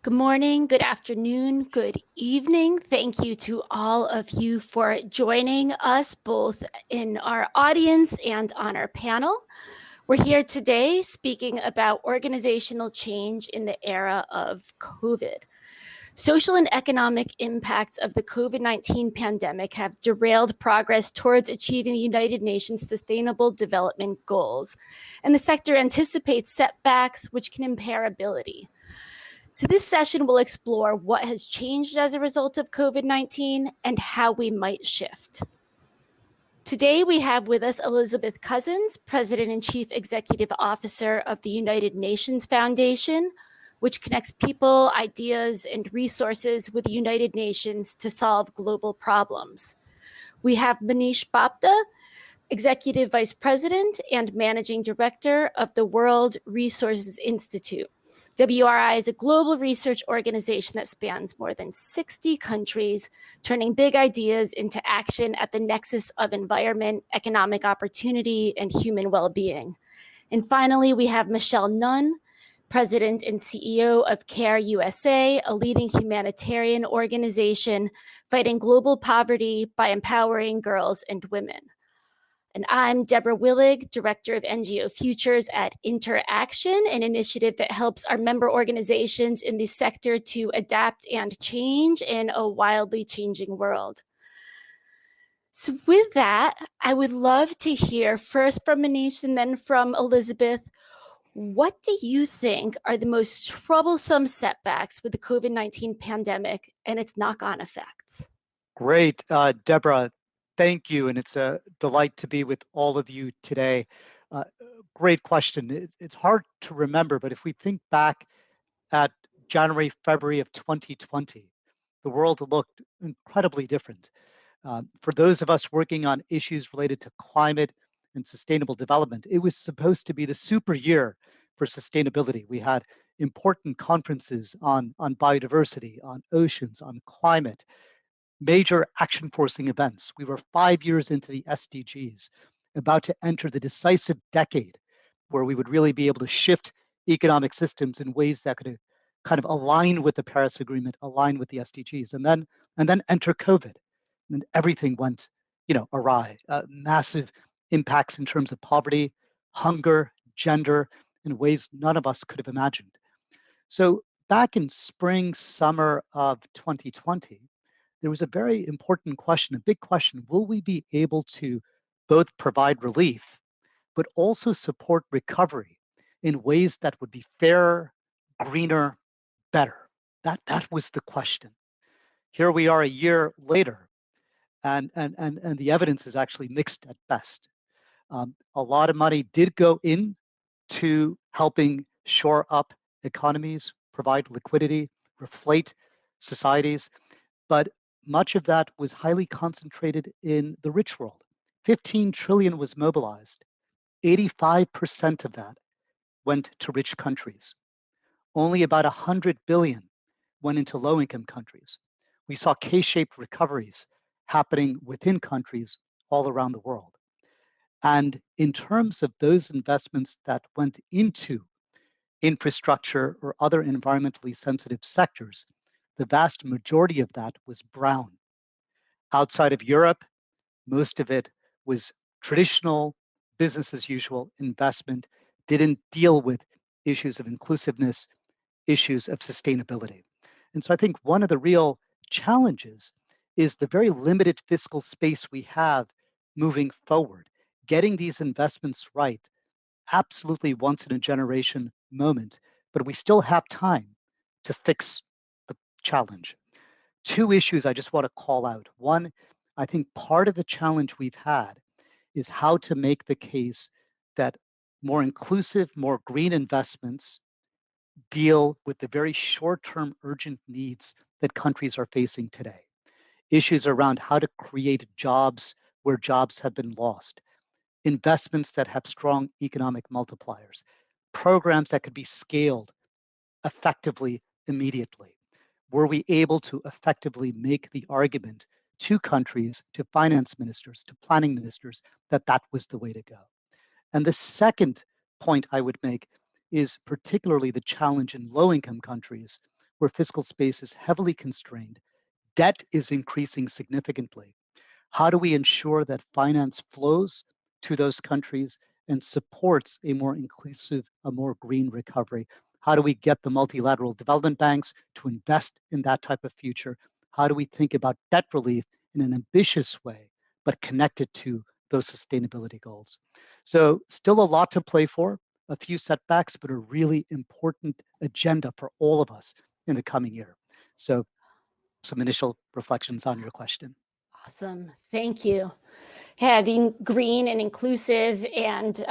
Good morning, good afternoon, good evening. Thank you to all of you for joining us both in our audience and on our panel. We're here today speaking about organizational change in the era of COVID. Social and economic impacts of the COVID-19 pandemic have derailed progress towards achieving the United Nations Sustainable Development Goals, and the sector anticipates setbacks which can impair ability. So this session will explore what has changed as a result of COVID-19 and how we might shift. Today, we have with us Elizabeth Cousins, President and Chief Executive Officer of the United Nations Foundation, which connects people, ideas, and resources with the United Nations to solve global problems. We have Manish Bapta, Executive Vice President and Managing Director of the World Resources Institute. WRI is a global research organization that spans more than 60 countries, turning big ideas into action at the nexus of environment, economic opportunity, and human well-being. And finally, we have Michelle Nunn, President and CEO of CARE USA, a leading humanitarian organization fighting global poverty by empowering girls and women. And I'm Deborah Willig, Director of NGO Futures at Interaction, an initiative that helps our member organizations in the sector to adapt and change in a wildly changing world. So with that, I would love to hear first from Manish and then from Elizabeth. What do you think are the most troublesome setbacks with the COVID-19 pandemic and its knock-on effects? Great, Deborah, thank you. And it's a delight to be with all of you today. Great question. It's hard to remember, but if we think back at January, February of 2020, the world looked incredibly different. For those of us working on issues related to climate and sustainable development, it was supposed to be the super year for sustainability. We had important conferences on biodiversity, on oceans, on climate, major action forcing events. We were 5 years into the SDGs, about to enter the decisive decade where we would really be able to shift economic systems in ways that could kind of align with the Paris Agreement, align with the SDGs, and then enter COVID, and everything went, awry. Massive impacts in terms of poverty, hunger, gender, in ways none of us could have imagined. So back in spring, summer of 2020, there was a very important question, a big question. Will we be able to both provide relief, but also support recovery in ways that would be fairer, greener, better? That was the question. Here we are a year later, and the evidence is actually mixed at best. A lot of money did go into helping shore up economies, provide liquidity, reflate societies, but much of that was highly concentrated in the rich world. 15 trillion was mobilized. 85% of that went to rich countries. Only about 100 billion went into low-income countries. We saw K-shaped recoveries happening within countries all around the world. And in terms of those investments that went into infrastructure or other environmentally sensitive sectors, the vast majority of that was brown. Outside of Europe, most of it was traditional business as usual investment, didn't deal with issues of inclusiveness, issues of sustainability. And so I think one of the real challenges is the very limited fiscal space we have moving forward. Getting these investments right, absolutely once in a generation moment, but we still have time to fix the challenge. Two issues I just want to call out. One, I think part of the challenge we've had is how to make the case that more inclusive, more green investments deal with the very short-term urgent needs that countries are facing today. Issues around how to create jobs where jobs have been lost, investments that have strong economic multipliers, programs that could be scaled effectively immediately. Were we able to effectively make the argument to countries, to finance ministers, to planning ministers, that that was the way to go? And the second point I would make is particularly the challenge in low-income countries where fiscal space is heavily constrained, debt is increasing significantly. How do we ensure that finance flows to those countries and supports a more inclusive, a more green recovery? How do we get the multilateral development banks to invest in that type of future? How do we think about debt relief in an ambitious way, but connected to those sustainability goals? So still a lot to play for, a few setbacks, but a really important agenda for all of us in the coming year. So some initial reflections on your question. Awesome. Thank you. Yeah, being green and inclusive and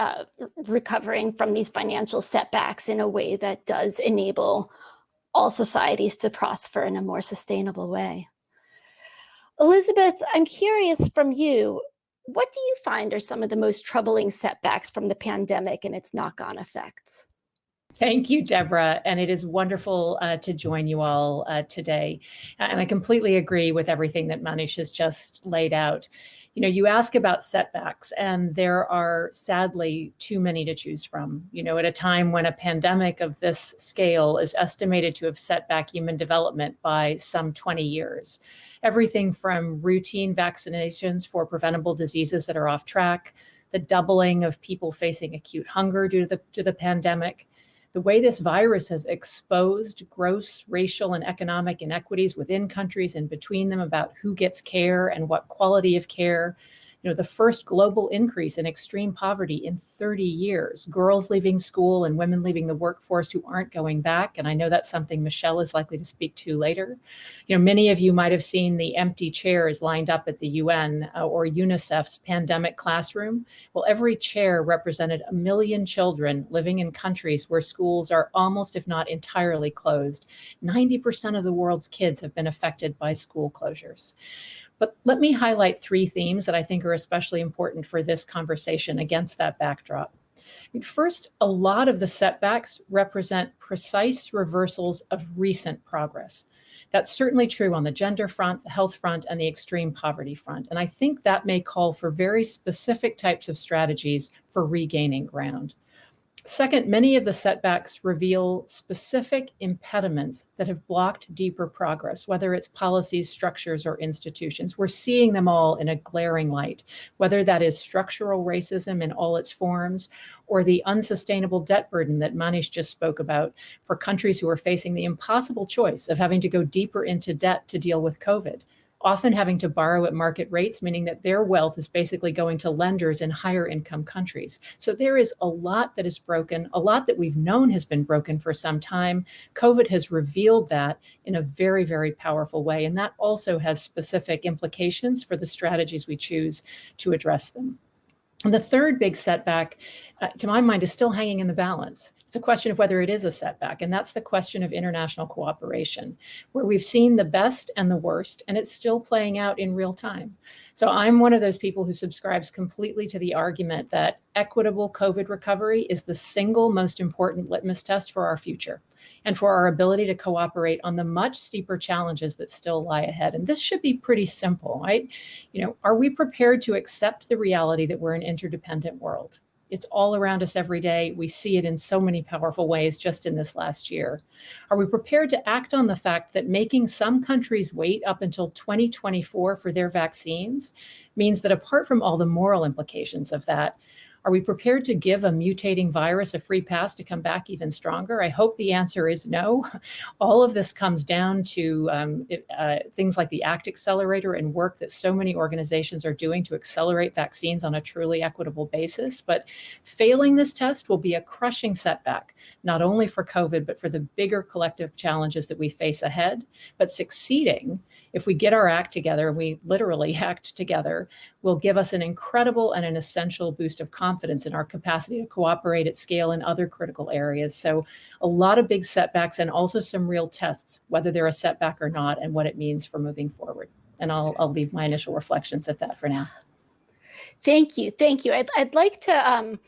recovering from these financial setbacks in a way that does enable all societies to prosper in a more sustainable way. Elizabeth, I'm curious from you, what do you find are some of the most troubling setbacks from the pandemic and its knock-on effects? Thank you, Deborah. And it is wonderful to join you all today. And I completely agree with everything that Manish has just laid out. You know, you ask about setbacks, and there are sadly too many to choose from. You know, at a time when a pandemic of this scale is estimated to have set back human development by some 20 years. Everything from routine vaccinations for preventable diseases that are off track, the doubling of people facing acute hunger due to the pandemic, the way this virus has exposed gross racial and economic inequities within countries and between them about who gets care and what quality of care. You know, the first global increase in extreme poverty in 30 years, girls leaving school and women leaving the workforce who aren't going back. And I know that's something Michelle is likely to speak to later. You know, many of you might have seen the empty chairs lined up at the UN or UNICEF's pandemic classroom. Well, every chair represented 1 million children living in countries where schools are almost, if not entirely, closed. 90% of the world's kids have been affected by school closures. But let me highlight 3 themes that I think are especially important for this conversation against that backdrop. First, a lot of the setbacks represent precise reversals of recent progress. That's certainly true on the gender front, the health front, and the extreme poverty front. And I think that may call for very specific types of strategies for regaining ground. Second, many of the setbacks reveal specific impediments that have blocked deeper progress, whether it's policies, structures, or institutions. We're seeing them all in a glaring light, whether that is structural racism in all its forms or the unsustainable debt burden that Manish just spoke about for countries who are facing the impossible choice of having to go deeper into debt to deal with COVID, often having to borrow at market rates, meaning that their wealth is basically going to lenders in higher income countries. So there is a lot that is broken, a lot that we've known has been broken for some time. COVID has revealed that in a very, very powerful way. And that also has specific implications for the strategies we choose to address them. And the third big setback, to my mind, is still hanging in the balance. It's a question of whether it is a setback, and that's the question of international cooperation, where we've seen the best and the worst, and it's still playing out in real time. So I'm one of those people who subscribes completely to the argument that equitable COVID recovery is the single most important litmus test for our future and for our ability to cooperate on the much steeper challenges that still lie ahead. And this should be pretty simple, right? You know, are we prepared to accept the reality that we're an interdependent world? It's all around us every day. We see it in so many powerful ways just in this last year. Are we prepared to act on the fact that making some countries wait up until 2024 for their vaccines means that apart from all the moral implications of that, are we prepared to give a mutating virus a free pass to come back even stronger? I hope the answer is no. All of this comes down to things like the ACT Accelerator and work that so many organizations are doing to accelerate vaccines on a truly equitable basis. But failing this test will be a crushing setback, not only for COVID, but for the bigger collective challenges that we face ahead. But succeeding, if we get our act together, we literally act together, will give us an incredible and an essential boost of confidence in our capacity to cooperate at scale in other critical areas. So a lot of big setbacks and also some real tests, whether they're a setback or not, and what it means for moving forward. And I'll leave my initial reflections at that for now. Thank you. Thank you. I'd like to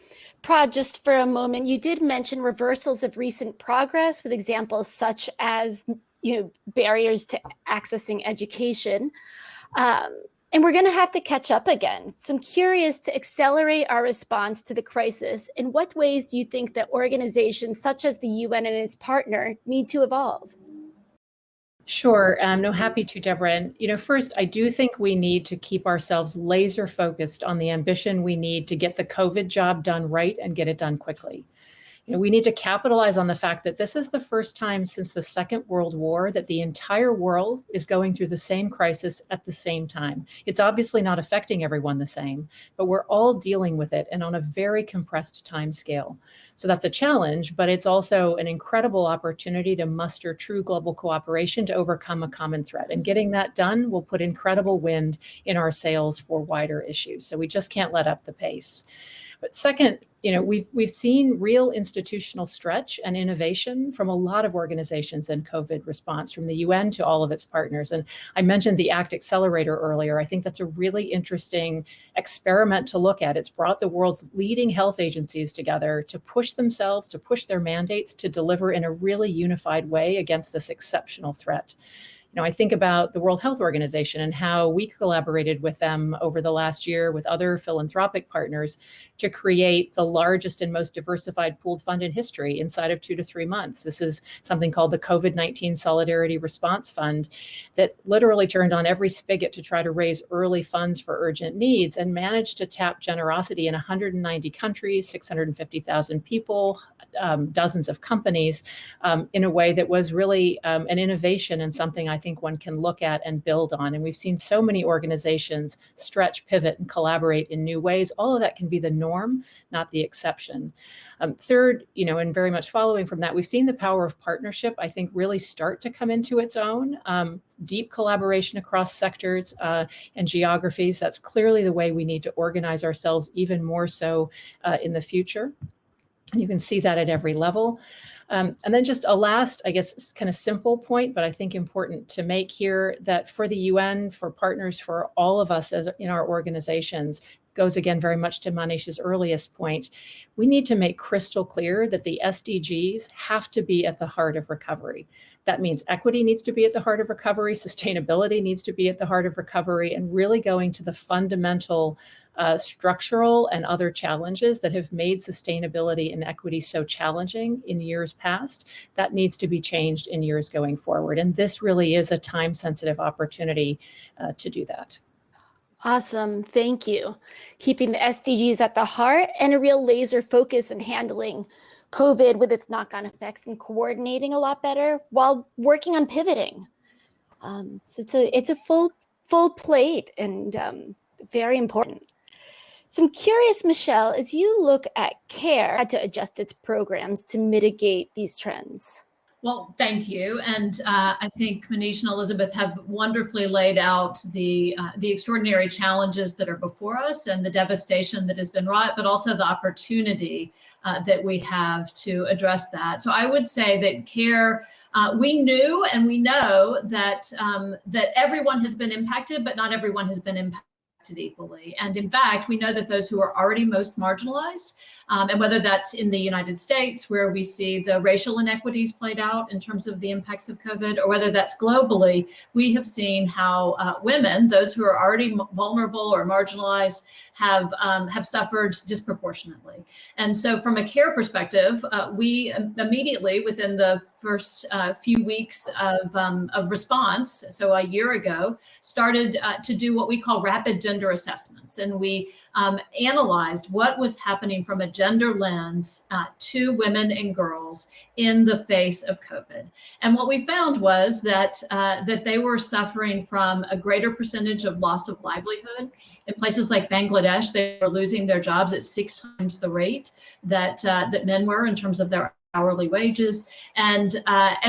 prod just for a moment. You did mention reversals of recent progress with examples such as barriers to accessing education. And we're going to have to catch up again. So I'm curious to accelerate our response to the crisis. In what ways do you think that organizations such as the UN and its partner need to evolve? Sure. No, happy to, Deborah. And, first, I do think we need to keep ourselves laser focused on the ambition we need to get the COVID job done right and get it done quickly. We need to capitalize on the fact that this is the first time since the Second World War that the entire world is going through the same crisis at the same time. It's obviously not affecting everyone the same, but we're all dealing with it and on a very compressed time scale. So that's a challenge, but it's also an incredible opportunity to muster true global cooperation to overcome a common threat. And getting that done will put incredible wind in our sails for wider issues. So we just can't let up the pace. But second, we've seen real institutional stretch and innovation from a lot of organizations in COVID response, from the UN to all of its partners. And I mentioned the ACT Accelerator earlier. I think that's a really interesting experiment to look at. It's brought the world's leading health agencies together to push themselves, to push their mandates, to deliver in a really unified way against this exceptional threat. I think about the World Health Organization and how we collaborated with them over the last year with other philanthropic partners to create the largest and most diversified pooled fund in history inside of 2 to 3 months. This is something called the COVID-19 Solidarity Response Fund that literally turned on every spigot to try to raise early funds for urgent needs and managed to tap generosity in 190 countries, 650,000 people, dozens of companies in a way that was really an innovation and something I think one can look at and build on. And we've seen so many organizations stretch, pivot, and collaborate in new ways. All of that can be the norm, not the exception. Third, and very much following from that, we've seen the power of partnership, I think, really start to come into its own. Deep collaboration across sectors and geographies. That's clearly the way we need to organize ourselves even more so in the future. And you can see that at every level. And then just a last, I guess, kind of simple point, but I think important to make here, that for the UN, for partners, for all of us as in our organizations, goes again very much to Manish's earliest point. We need to make crystal clear that the SDGs have to be at the heart of recovery. That means equity needs to be at the heart of recovery, sustainability needs to be at the heart of recovery, and really going to the fundamental structural and other challenges that have made sustainability and equity so challenging in years past. That needs to be changed in years going forward. And this really is a time-sensitive opportunity to do that. Awesome. Thank you. Keeping the SDGs at the heart and a real laser focus in handling COVID with its knock-on effects and coordinating a lot better while working on pivoting. So it's a full plate and very important. So I'm curious, Michelle, as you look at CARE, had to adjust its programs to mitigate these trends. Well, thank you. And I think Manish and Elizabeth have wonderfully laid out the extraordinary challenges that are before us and the devastation that has been wrought, but also the opportunity that we have to address that. So I would say that CARE, we knew and we know that that everyone has been impacted, but not everyone has been impacted equally. And in fact, we know that those who are already most marginalized, and whether that's in the United States, where we see the racial inequities played out in terms of the impacts of COVID, or whether that's globally, we have seen how women, those who are already vulnerable or marginalized, have suffered disproportionately. And so from a CARE perspective, we immediately, within the first few weeks of response, so a year ago, started to do what we call rapid gender assessments. And we analyzed what was happening from a gender lens to women and girls in the face of COVID. And what we found was that they were suffering from a greater percentage of loss of livelihood. In places like Bangladesh, they were losing their jobs at 6 times the rate that men were in terms of their hourly wages. And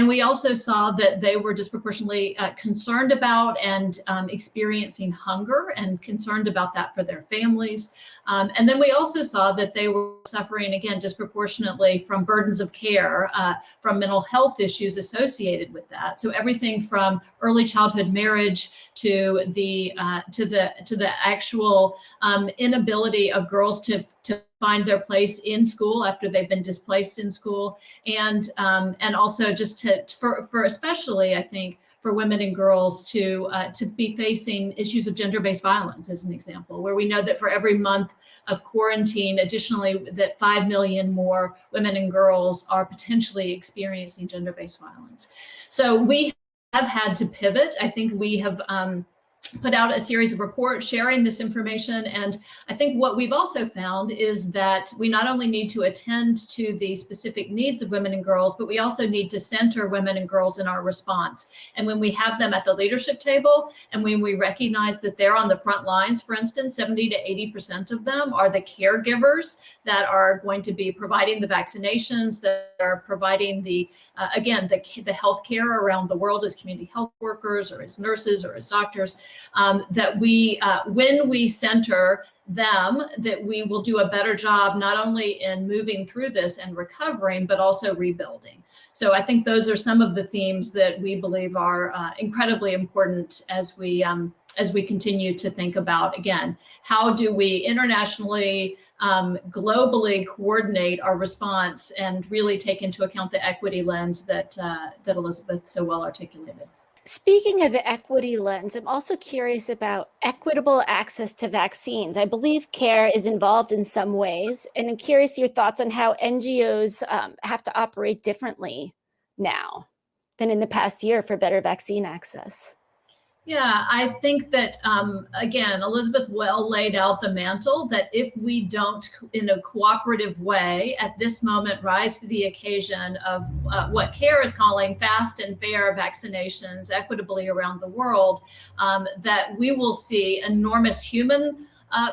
we also saw that they were disproportionately concerned about and experiencing hunger and concerned about that for their families. And then we also saw that they were suffering, again, disproportionately from burdens of care, from mental health issues associated with that. So everything from early childhood marriage to the actual inability of girls to find their place in school after they've been displaced in school, and also just for especially, I think, for women and girls to be facing issues of gender-based violence, as an example, where we know that for every month of quarantine, additionally, that 5 million more women and girls are potentially experiencing gender-based violence. So we have had to pivot. I think we have put out a series of reports sharing this information. And I think what we've also found is that we not only need to attend to the specific needs of women and girls, but we also need to center women and girls in our response. And when we have them at the leadership table, and when we recognize that they're on the front lines, for instance, 70 to 80% of them are the caregivers that are going to be providing the vaccinations, that are providing the health care around the world as community health workers or as nurses or as doctors, that when we center them, that we will do a better job not only in moving through this and recovering, but also rebuilding. So I think those are some of the themes that we believe are incredibly important as we continue to think about, again, how do we internationally, globally coordinate our response and really take into account the equity lens that Elizabeth so well articulated. Speaking of the equity lens, I'm also curious about equitable access to vaccines. I believe CARE is involved in some ways, and I'm curious your thoughts on how NGOs have to operate differently now than in the past year for better vaccine access. Yeah, I think that, again, Elizabeth well laid out the mantle that if we don't, in a cooperative way, at this moment, rise to the occasion of what CARE is calling fast and fair vaccinations equitably around the world, that we will see enormous human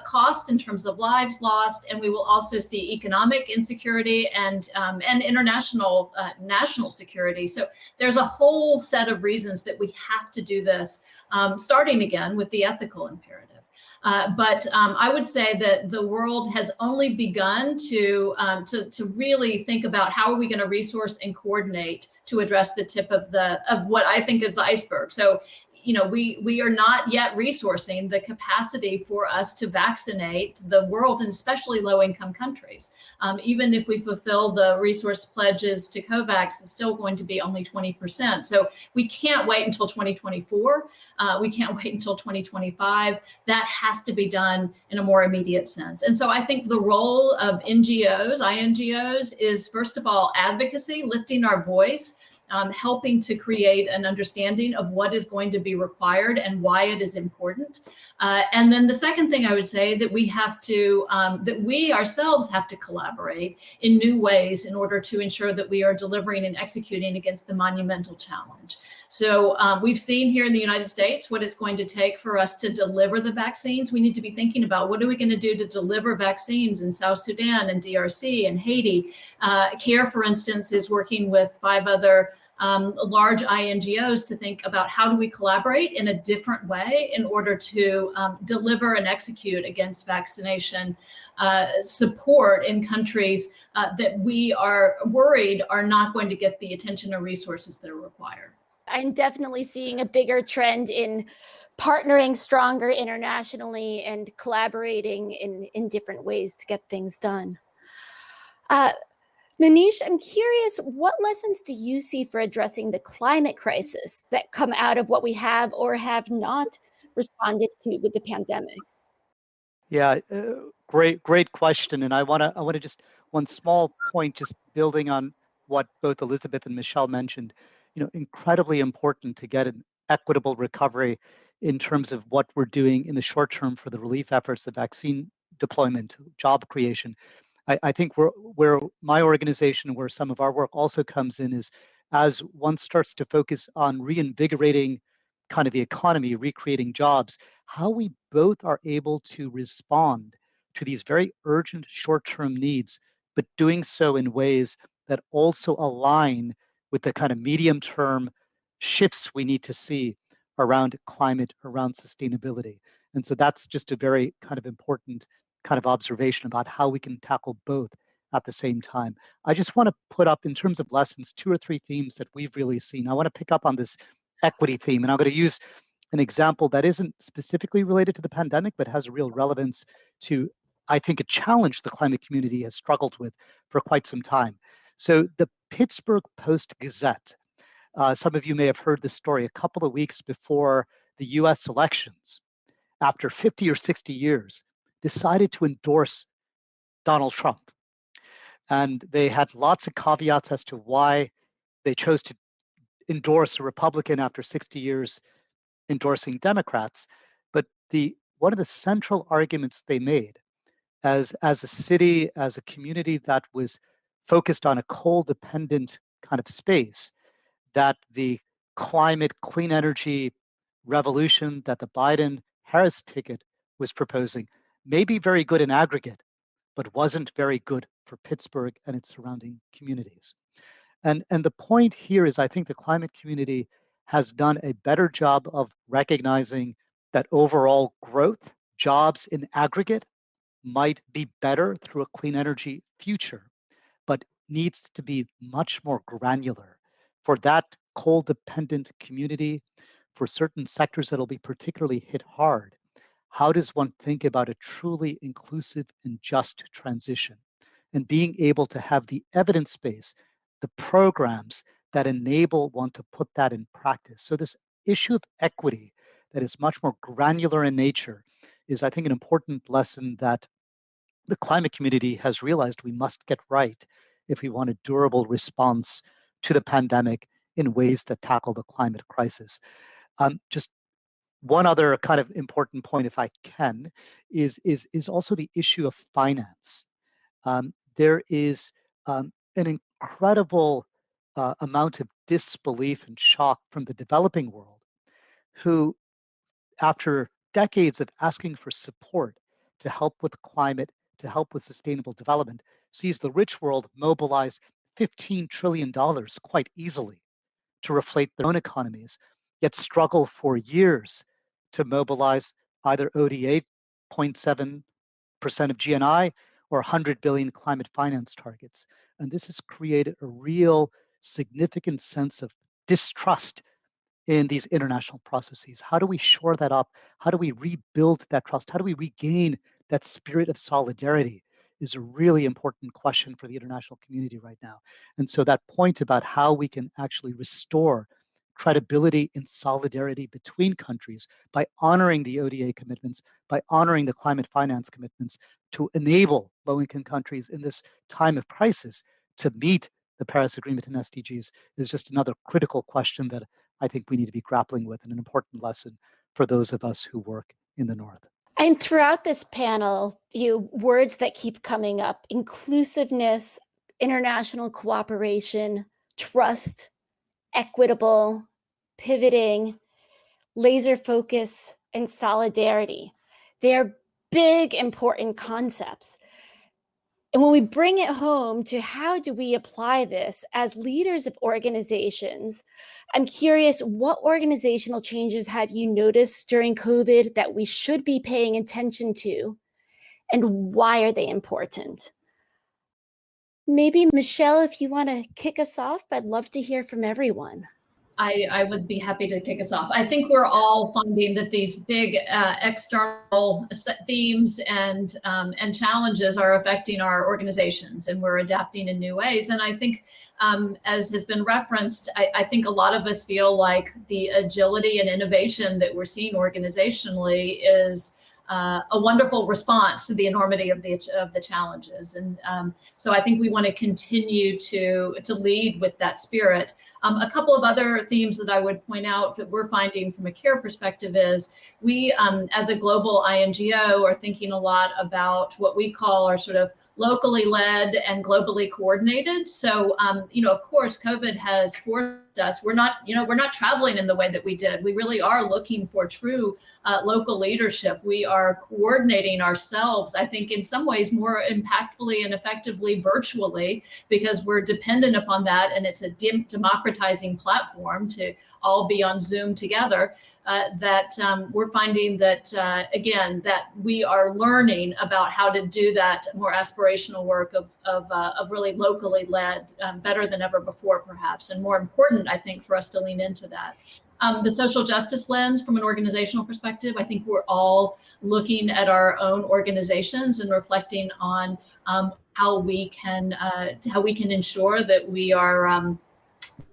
cost in terms of lives lost, and we will also see economic insecurity and international national security. So there's a whole set of reasons that we have to do this, starting again with the ethical imperative. But I would say that the world has only begun to really think about how are we going to resource and coordinate to address the tip of what I think is the iceberg. So, we are not yet resourcing the capacity for us to vaccinate the world, and especially low-income countries. Even if we fulfill the resource pledges to COVAX, it's still going to be only 20%. So we can't wait until 2024. We can't wait until 2025. That has to be done in a more immediate sense. And so I think the role of NGOs, INGOs, is first of all advocacy, lifting our voice, helping to create an understanding of what is going to be required and why it is important. And then the second thing I would say that we have to, that we ourselves have to collaborate in new ways in order to ensure that we are delivering and executing against the monumental challenge. So we've seen here in the United States what it's going to take for us to deliver the vaccines. We need to be thinking about what are we going to do to deliver vaccines in South Sudan and DRC and Haiti. CARE, for instance, is working with 5 other large INGOs to think about how do we collaborate in a different way in order to deliver and execute against vaccination support in countries that we are worried are not going to get the attention or resources that are required. I'm definitely seeing a bigger trend in partnering stronger internationally and collaborating in different ways to get things done. Manish, I'm curious, what lessons do you see for addressing the climate crisis that come out of what we have or have not responded to with the pandemic? Yeah, great question. And I want to just one small point, just building on what both Elizabeth and Michelle mentioned. Incredibly important to get an equitable recovery in terms of what we're doing in the short term for the relief efforts, the vaccine deployment, job creation. I think where my organization, where some of our work also comes in, is as one starts to focus on reinvigorating kind of the economy, recreating jobs, how we both are able to respond to these very urgent short-term needs, but doing so in ways that also align with the kind of medium-term shifts we need to see around climate, around sustainability. And so that's just a very kind of important kind of observation about how we can tackle both at the same time. I just want to put up, in terms of lessons, 2 or 3 themes that we've really seen. I want to pick up on this equity theme, and I'm going to use an example that isn't specifically related to the pandemic, but has a real relevance to, I think, a challenge the climate community has struggled with for quite some time. So the Pittsburgh Post-Gazette, some of you may have heard this story, a couple of weeks before the US elections, after 50 or 60 years, decided to endorse Donald Trump. And they had lots of caveats as to why they chose to endorse a Republican after 60 years endorsing Democrats. But one of the central arguments they made as a city, as a community that was focused on a coal-dependent kind of space, that the climate, clean energy revolution that the Biden-Harris ticket was proposing may be very good in aggregate, but wasn't very good for Pittsburgh and its surrounding communities. And the point here is, I think the climate community has done a better job of recognizing that overall growth, jobs in aggregate, might be better through a clean energy future, but needs to be much more granular for that coal-dependent community, for certain sectors that'll be particularly hit hard. How does one think about a truly inclusive and just transition? And being able to have the evidence base, the programs that enable one to put that in practice. So this issue of equity that is much more granular in nature is, I think, an important lesson that the climate community has realized we must get right if we want a durable response to the pandemic in ways that tackle the climate crisis. Just one other kind of important point, if I can, is also the issue of finance. There is an incredible amount of disbelief and shock from the developing world, who, after decades of asking for support to help with climate, to help with sustainable development, sees the rich world mobilize $15 trillion quite easily to reflate their own economies, yet struggle for years to mobilize either ODA, 0.7% of GNI, or 100 billion climate finance targets. And this has created a real significant sense of distrust in these international processes. How do we shore that up? How do we rebuild that trust? How do we regain that spirit of solidarity is a really important question for the international community right now. And so that point about how we can actually restore credibility and solidarity between countries by honoring the ODA commitments, by honoring the climate finance commitments, to enable low-income countries in this time of crisis to meet the Paris Agreement and SDGs is just another critical question that I think we need to be grappling with, and an important lesson for those of us who work in the North. And throughout this panel, words that keep coming up: inclusiveness, international cooperation, trust, equitable, pivoting, laser focus, and solidarity. They are big, important concepts. And when we bring it home to how do we apply this as leaders of organizations, I'm curious, what organizational changes have you noticed during COVID that we should be paying attention to, and why are they important? Maybe Michelle, if you want to kick us off, I'd love to hear from everyone. I would be happy to kick us off. I think we're all finding that these big external themes and challenges are affecting our organizations, and we're adapting in new ways. And I think, as has been referenced, I think a lot of us feel like the agility and innovation that we're seeing organizationally is a wonderful response to the enormity of the challenges. And so I think we want to continue to lead with that spirit. A couple of other themes that I would point out that we're finding from a care perspective is we, as a global INGO, are thinking a lot about what we call our sort of locally led and globally coordinated. So, of course, COVID has forced us. We're not traveling in the way that we did. We really are looking for true local leadership. We are coordinating ourselves, I think, in some ways more impactfully and effectively virtually, because we're dependent upon that, and it's a democratizing platform to all be on Zoom together. We're finding that, again, that we are learning about how to do that more aspirational work of really locally led better than ever before, perhaps, and more important, I think, for us to lean into that. The social justice lens from an organizational perspective, I think we're all looking at our own organizations and reflecting on how we can ensure that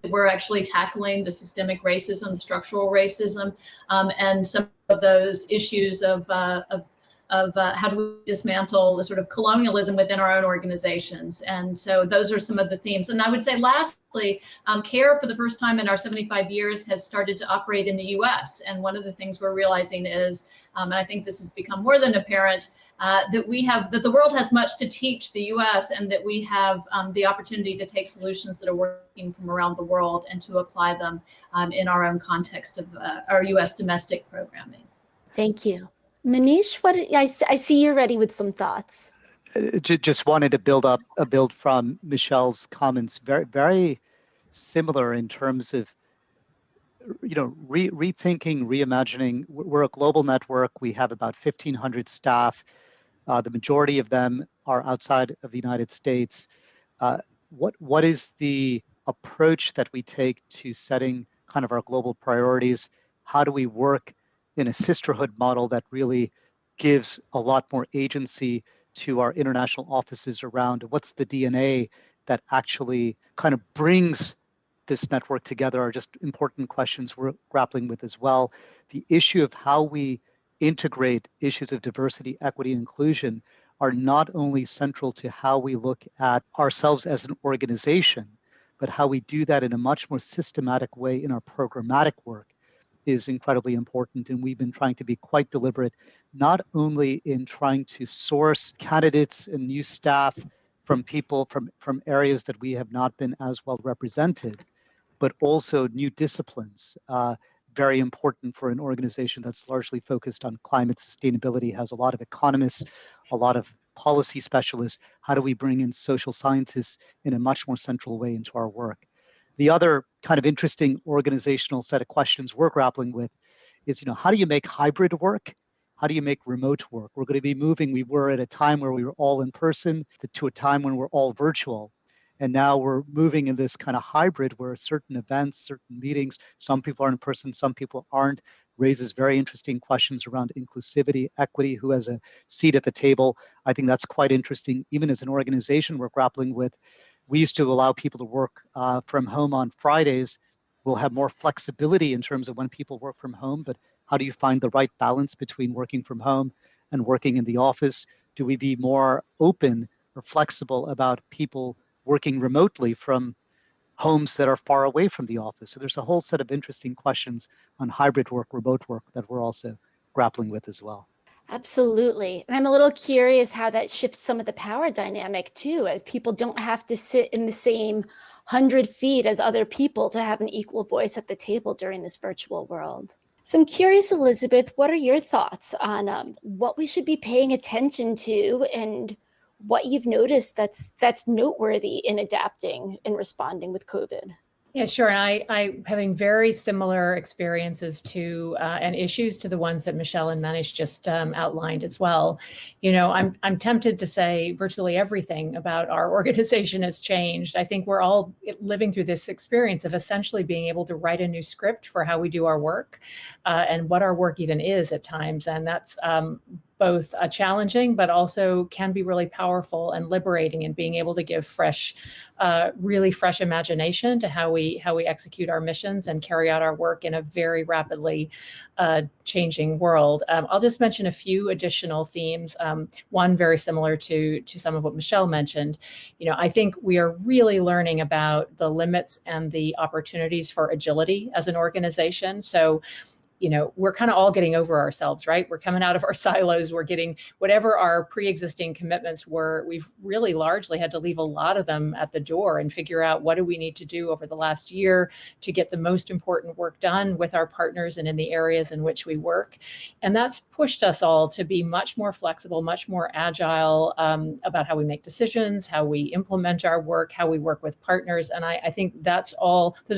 we're actually tackling the systemic racism, the structural racism, and some of those issues of how do we dismantle the sort of colonialism within our own organizations. And so those are some of the themes. And I would say lastly, CARE for the first time in our 75 years has started to operate in the US. And one of the things we're realizing is, and I think this has become more than apparent, that the world has much to teach the US, and that we have the opportunity to take solutions that are working from around the world and to apply them in our own context of our US domestic programming. Thank you. Manish, I see you're ready with some thoughts. Just wanted to build from Michelle's comments. Very, very similar in terms of, rethinking, reimagining. We're a global network. We have about 1,500 staff. The majority of them are outside of the United States. What is the approach that we take to setting kind of our global priorities? How do we work in a sisterhood model that really gives a lot more agency to our international offices around? What's the DNA that actually kind of brings this network together are just important questions we're grappling with as well. The issue of how we integrate issues of diversity, equity, and inclusion are not only central to how we look at ourselves as an organization, but how we do that in a much more systematic way in our programmatic work is incredibly important. And we've been trying to be quite deliberate, not only in trying to source candidates and new staff from people from areas that we have not been as well represented, but also new disciplines. Very important for an organization that's largely focused on climate sustainability, has a lot of economists, a lot of policy specialists. How do we bring in social scientists in a much more central way into our work? The other kind of interesting organizational set of questions we're grappling with is, how do you make hybrid work? How do you make remote work? We're going to be moving. We were at a time where we were all in person to a time when we're all virtual. And now we're moving in this kind of hybrid where certain events, certain meetings, some people are in person, some people aren't, raises very interesting questions around inclusivity, equity, who has a seat at the table. I think that's quite interesting. Even as an organization we're grappling with, we used to allow people to work from home on Fridays. We'll have more flexibility in terms of when people work from home, but how do you find the right balance between working from home and working in the office? Do we be more open or flexible about people working remotely from homes that are far away from the office? So there's a whole set of interesting questions on hybrid work, remote work that we're also grappling with as well. Absolutely. And I'm a little curious how that shifts some of the power dynamic too, as people don't have to sit in the same 100 feet as other people to have an equal voice at the table during this virtual world. So I'm curious, Elizabeth, what are your thoughts on what we should be paying attention to and what you've noticed that's noteworthy in adapting and responding with COVID? Yeah, sure. And I having very similar experiences to and issues to the ones that Michelle and Manish just outlined as well. I'm tempted to say virtually everything about our organization has changed. I think we're all living through this experience of essentially being able to write a new script for how we do our work and what our work even is at times. And that's both challenging, but also can be really powerful and liberating in being able to give really fresh imagination to how we execute our missions and carry out our work in a very rapidly changing world. I'll just mention a few additional themes. One very similar to some of what Michelle mentioned. I think we are really learning about the limits and the opportunities for agility as an organization. So we're kind of all getting over ourselves, right? We're coming out of our silos. We're getting whatever our pre-existing commitments were. We've really largely had to leave a lot of them at the door and figure out what do we need to do over the last year to get the most important work done with our partners and in the areas in which we work. And that's pushed us all to be much more flexible, much more agile about how we make decisions, how we implement our work, how we work with partners. And I think those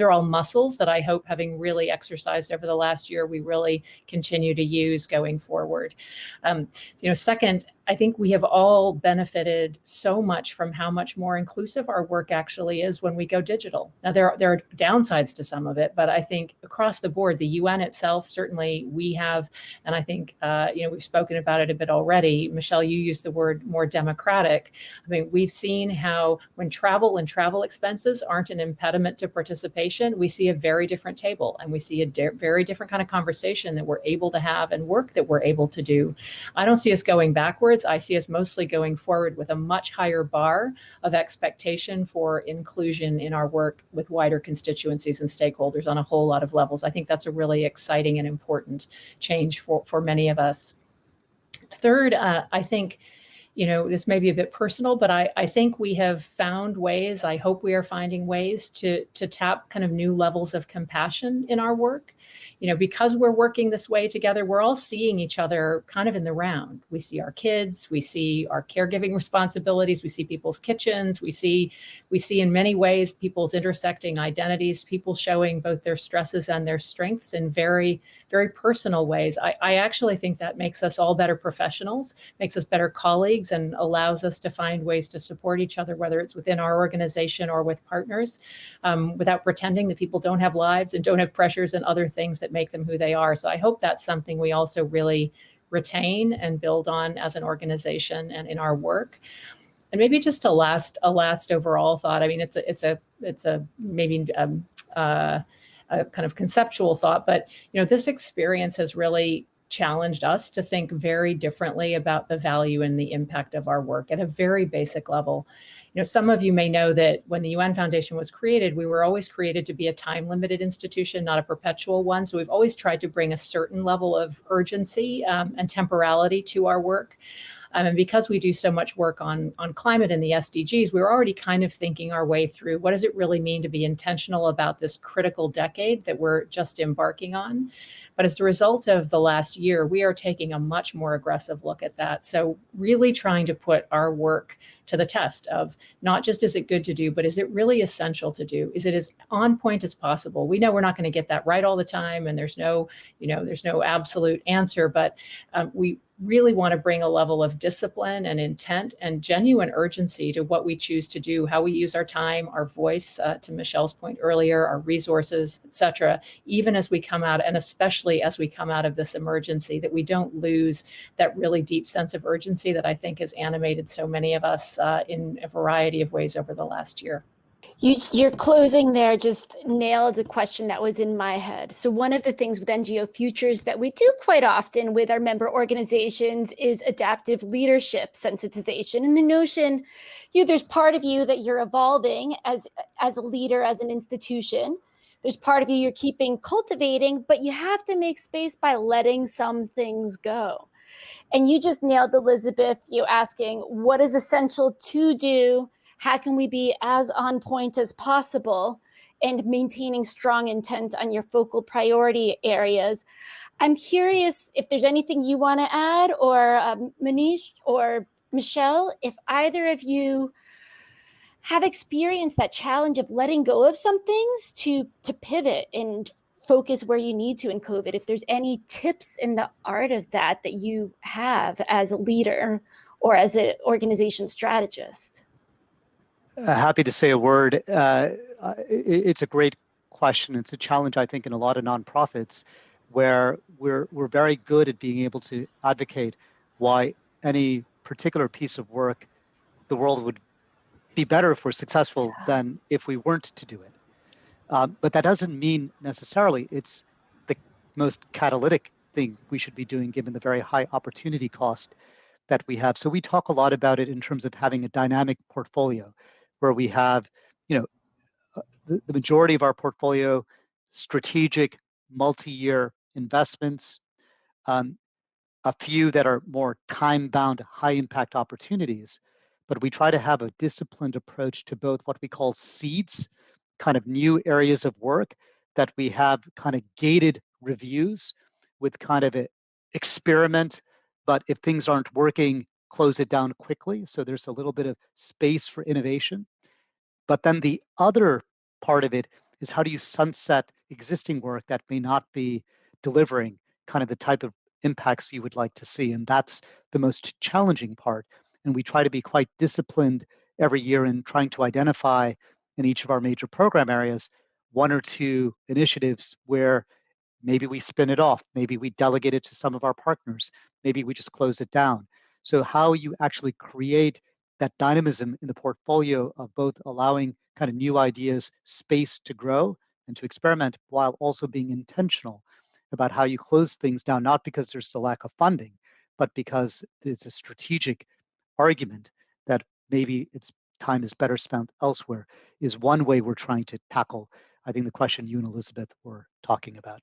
are all muscles that I hope, having really exercised over the last year, we really continue to use going forward. Second, I think we have all benefited so much from how much more inclusive our work actually is when we go digital. Now, there are downsides to some of it, but I think across the board, the UN itself, certainly we have, and I think, we've spoken about it a bit already. Michelle, you used the word more democratic. I mean, we've seen how when travel and travel expenses aren't an impediment to participation, we see a very different table, and we see a very different kind of conversation that we're able to have and work that we're able to do. I don't see us going backwards. I see us mostly going forward with a much higher bar of expectation for inclusion in our work with wider constituencies and stakeholders on a whole lot of levels. I think that's a really exciting and important change for many of us. Third, I think, this may be a bit personal, but I think we have found ways, I hope we are finding ways to tap kind of new levels of compassion in our work. Because we're working this way together, we're all seeing each other kind of in the round. We see our kids, we see our caregiving responsibilities, we see people's kitchens, we see in many ways people's intersecting identities, people showing both their stresses and their strengths in very, very personal ways. I actually think that makes us all better professionals, makes us better colleagues, and allows us to find ways to support each other, whether it's within our organization or with partners, without pretending that people don't have lives and don't have pressures and other things that make them who they are. So I hope that's something we also really retain and build on as an organization and in our work. And maybe just a last overall thought. I mean, it's a maybe a kind of conceptual thought, but this experience has really challenged us to think very differently about the value and the impact of our work at a very basic level. Some of you may know that when the UN Foundation was created, we were always created to be a time-limited institution, not a perpetual one. So we've always tried to bring a certain level of urgency and temporality to our work. And because we do so much work on climate and the SDGs, we're already kind of thinking our way through what does it really mean to be intentional about this critical decade that we're just embarking on. But as a result of the last year, we are taking a much more aggressive look at that. So really trying to put our work to the test of not just is it good to do, but is it really essential to do? Is it as on point as possible? We know we're not going to get that right all the time, and there's no absolute answer, but we really want to bring a level of discipline and intent and genuine urgency to what we choose to do, how we use our time, our voice, to Michelle's point earlier, our resources, et cetera, even as we come out, and especially as we come out of this emergency, that we don't lose that really deep sense of urgency that I think has animated so many of us in a variety of ways over the last year. Your closing there just nailed the question that was in my head. So one of the things with NGO Futures that we do quite often with our member organizations is adaptive leadership sensitization, and the notion, there's part of you that you're evolving as a leader, as an institution. There's part of you you're keeping cultivating, but you have to make space by letting some things go. And you just nailed, Elizabeth, asking what is essential to do. How can we be as on point as possible and maintaining strong intent on your focal priority areas? I'm curious if there's anything you want to add, or Manish or Michelle, if either of you have experienced that challenge of letting go of some things to pivot and focus where you need to in COVID. If there's any tips in the art of that you have as a leader or as an organization strategist. Happy to say a word. It's a great question. It's a challenge, I think, in a lot of nonprofits where we're very good at being able to advocate why any particular piece of work, the world would be better if we're successful than if we weren't to do it. But that doesn't mean necessarily it's the most catalytic thing we should be doing given the very high opportunity cost that we have. So we talk a lot about it in terms of having a dynamic portfolio where we have, the majority of our portfolio, strategic multi-year investments, a few that are more time-bound, high-impact opportunities. But we try to have a disciplined approach to both what we call seeds, kind of new areas of work that we have kind of gated reviews with kind of an experiment, but if things aren't working, close it down quickly. So there's a little bit of space for innovation. But then the other part of it is how do you sunset existing work that may not be delivering kind of the type of impacts you would like to see. And that's the most challenging part. And we try to be quite disciplined every year in trying to identify in each of our major program areas one or two initiatives where maybe we spin it off, maybe we delegate it to some of our partners, maybe we just close it down. So how you actually create that dynamism in the portfolio of both allowing kind of new ideas space to grow and to experiment while also being intentional about how you close things down, not because there's a lack of funding, but because it's a strategic argument that maybe its time is better spent elsewhere, is one way we're trying to tackle, I think, the question you and Elizabeth were talking about.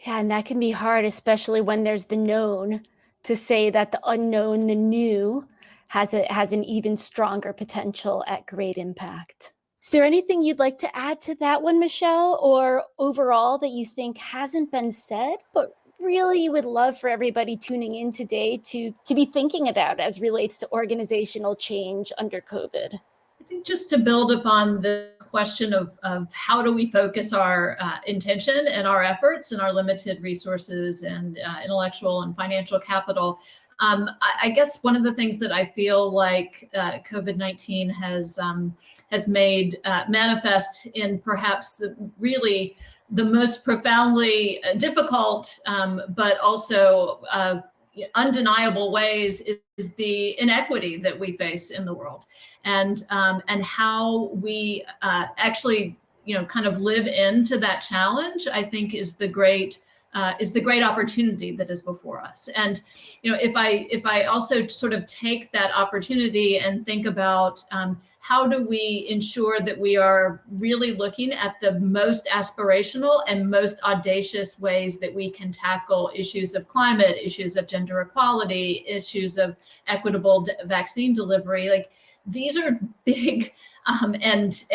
Yeah, and that can be hard, especially when there's the known, to say that the unknown, the new, has an even stronger potential at great impact. Is there anything you'd like to add to that one, Michelle, or overall that you think hasn't been said, but really you would love for everybody tuning in today to be thinking about as relates to organizational change under COVID? I think just to build upon the question of how do we focus our intention and our efforts and our limited resources and intellectual and financial capital, I guess one of the things that I feel like COVID-19 has made manifest in perhaps really the most profoundly difficult, but also undeniable ways is the inequity that we face in the world, and how we actually kind of live into that challenge, I think is the great opportunity that is before us. And if I also sort of take that opportunity and think about how do we ensure that we are really looking at the most aspirational and most audacious ways that we can tackle issues of climate, issues of gender equality, issues of equitable vaccine delivery. Like, these are big and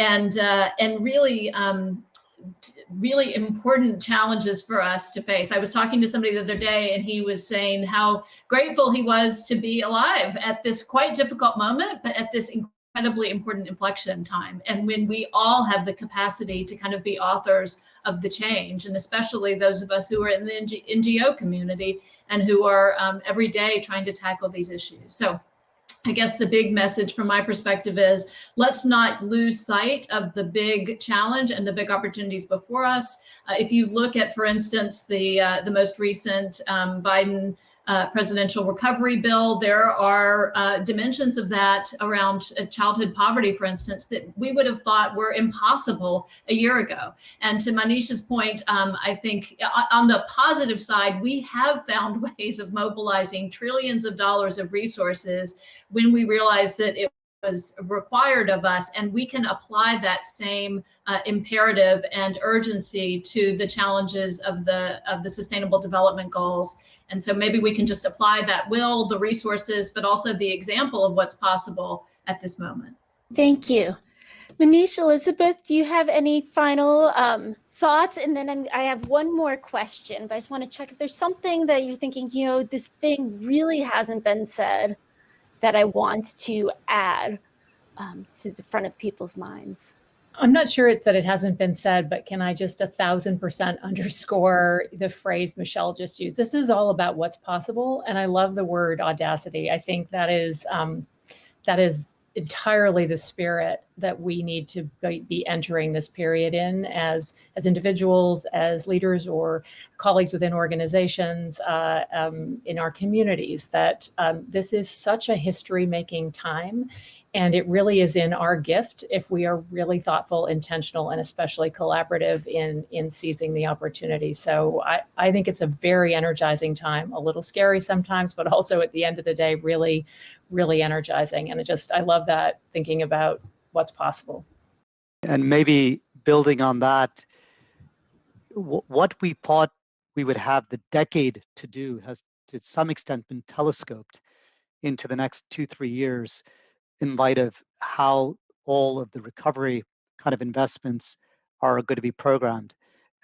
really important challenges for us to face. I was talking to somebody the other day, and he was saying how grateful he was to be alive at this quite difficult moment, but at this incredibly important inflection time. And when we all have the capacity to kind of be authors of the change, and especially those of us who are in the NGO community and who are every day trying to tackle these issues. So I guess the big message from my perspective is, let's not lose sight of the big challenge and the big opportunities before us. If you look at, for instance, the most recent Biden presidential recovery bill, there are dimensions of that around childhood poverty, for instance, that we would have thought were impossible a year ago. And to Manisha's point, I think on the positive side, we have found ways of mobilizing trillions of dollars of resources when we realized that it was required of us, and we can apply that same imperative and urgency to the challenges of the Sustainable Development Goals. And so maybe we can just apply that will, the resources, but also the example of what's possible at this moment. Thank you. Manish, Elizabeth, do you have any final thoughts? And then I have one more question, but I just want to check if there's something that you're thinking, this thing really hasn't been said that I want to add to the front of people's minds. I'm not sure it's that it hasn't been said, but can I just 1,000% underscore the phrase Michelle just used? This is all about what's possible. And I love the word audacity. I think that is entirely the spirit that we need to be entering this period in as individuals, as leaders, or colleagues within organizations, in our communities, that this is such a history-making time. And it really is in our gift if we are really thoughtful, intentional, and especially collaborative in seizing the opportunity. So I think it's a very energizing time, a little scary sometimes, but also at the end of the day, really, really energizing. And I love that, thinking about what's possible. And maybe building on that, what we thought we would have the decade to do has to some extent been telescoped into the next 2-3 years in light of how all of the recovery kind of investments are going to be programmed.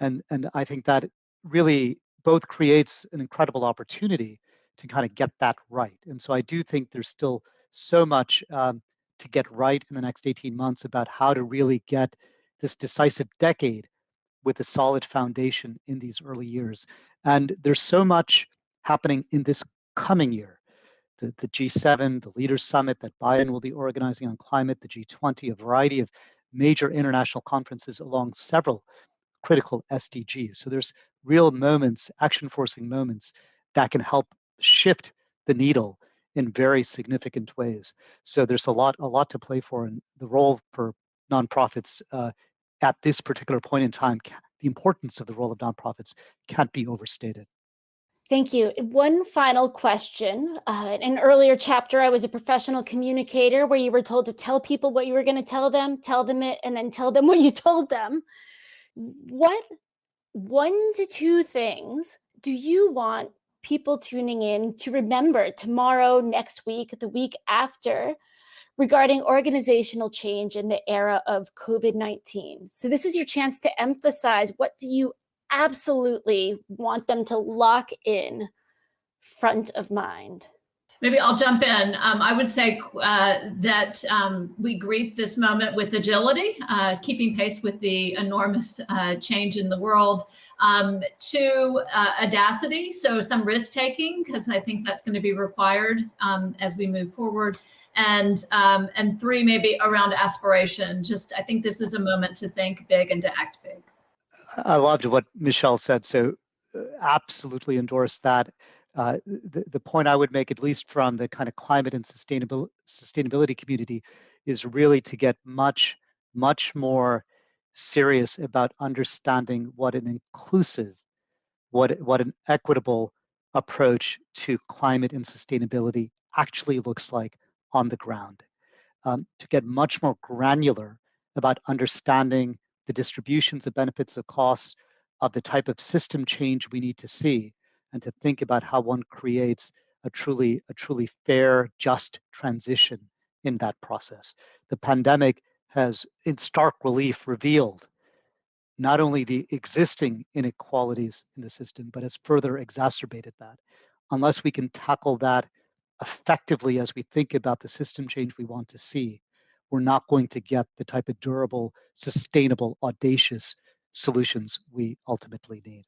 And I think that really both creates an incredible opportunity to kind of get that right. And so I do think there's still so much to get right in the next 18 months about how to really get this decisive decade with a solid foundation in these early years. And there's so much happening in this coming year. The G7, the Leaders Summit that Biden will be organizing on climate, the G20, a variety of major international conferences along several critical SDGs. So there's real moments, action-forcing moments that can help shift the needle in very significant ways. So there's a lot to play for, and the role for nonprofits at this particular point in time, the importance of the role of nonprofits can't be overstated. Thank you. One final question. In an earlier chapter, I was a professional communicator where you were told to tell people what you were going to tell them it, and then tell them what you told them. What 1 to 2 things do you want people tuning in to remember tomorrow, next week, the week after, regarding organizational change in the era of COVID-19? So this is your chance to emphasize, what do you absolutely want them to lock in front of mind? Maybe I'll jump in. I would say that we greet this moment with agility, keeping pace with the enormous change in the world. 2, audacity, so some risk taking, because I think that's going to be required as we move forward. And 3, maybe around aspiration. Just, I think this is a moment to think big and to act big. I loved what Michelle said, so absolutely endorse that. The point I would make, at least from the kind of climate and sustainability community, is really to get much more serious about understanding what an inclusive, what an equitable approach to climate and sustainability actually looks like on the ground. To get much more granular about understanding the distributions of benefits, of costs, of the type of system change we need to see, and to think about how one creates a truly fair, just transition in that process. The pandemic has, in stark relief, revealed not only the existing inequalities in the system, but has further exacerbated that. Unless we can tackle that effectively as we think about the system change we want to see, we're not going to get the type of durable, sustainable, audacious solutions we ultimately need.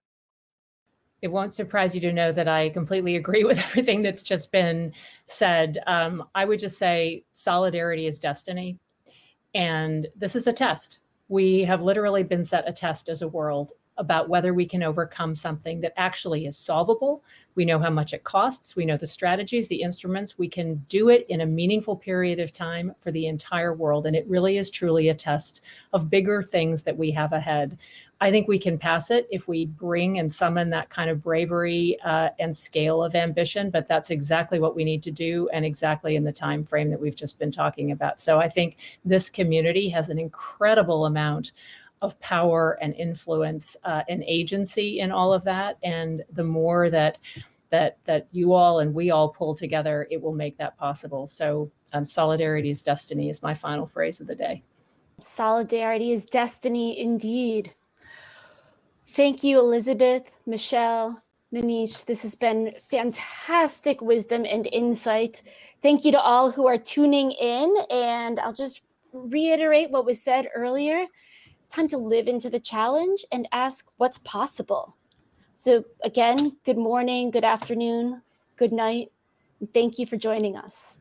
It won't surprise you to know that I completely agree with everything that's just been said. I would just say solidarity is destiny. And this is a test. We have literally been set a test as a world about whether we can overcome something that actually is solvable. We know how much it costs. We know the strategies, the instruments. We can do it in a meaningful period of time for the entire world. And it really is truly a test of bigger things that we have ahead. I think we can pass it if we bring and summon that kind of bravery and scale of ambition, but that's exactly what we need to do, and exactly in the time frame that we've just been talking about. So I think this community has an incredible amount of power and influence and agency in all of that. And the more that you all and we all pull together, it will make that possible. So solidarity is destiny is my final phrase of the day. Solidarity is destiny indeed. Thank you, Elizabeth, Michelle, Manish. This has been fantastic wisdom and insight. Thank you to all who are tuning in. And I'll just reiterate what was said earlier. It's time to live into the challenge and ask what's possible. So again, good morning, good afternoon, good night, and thank you for joining us.